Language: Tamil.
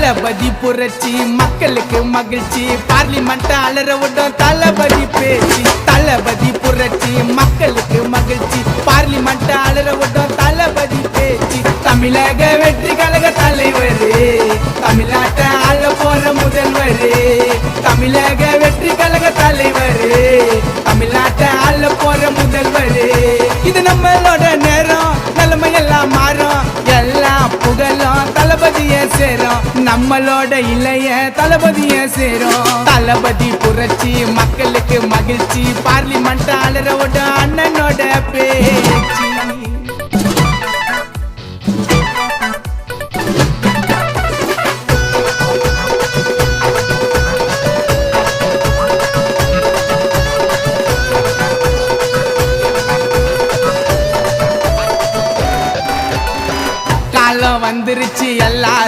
தளபதி புரட்சி மக்களுக்கு மகிழ்ச்சி பார்லிமெண்ட் அலற விடும் தளபதி பேச்சு தளபதி புரட்சி மக்களுக்கு மகிழ்ச்சி பார்லிமெண்ட் அலற விடும் தளபதி பேச்சு தமிழக வெற்றி கழக தலைவர் தமிழ்நாட்ட ஆள போற முதல்வர் தமிழக வெற்றி கழக தலைவர் தமிழ்நாட்ட ஆள போற முதல்வர் இது நம்மளோட நேரம் நிலைமை எல்லாம் மாறும் எல்லாம் புகழும் தளபதியே சேரும் நம்மளோட இளைய தளபதியே சேரும் தளபதி புரட்சி மக்களுக்கு மகிழ்ச்சி பார்லிமெண்ட் அலறவோட அண்ணனோட பேச்சு காலம் வந்துருச்சு எல்லாரும்